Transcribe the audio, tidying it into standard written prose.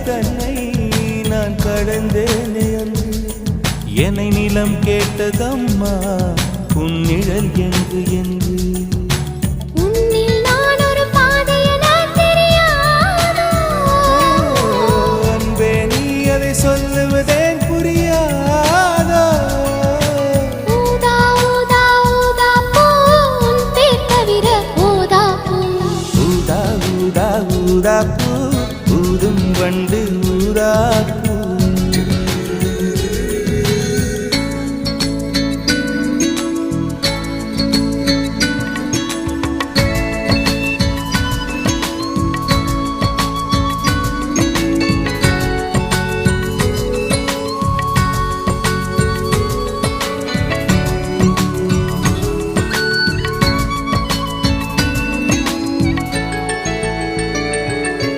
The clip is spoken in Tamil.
தன்னை நான் கடந்தேனே அன்று என்னை நிலம் கேட்டதம்மா உன்னிழல் என்று என்று அன்பே நீ அதை சொல்லுவதேன் புரியாதோ ஊதா ஊதா பூ ஊதும் வண்டு ஊதா பூ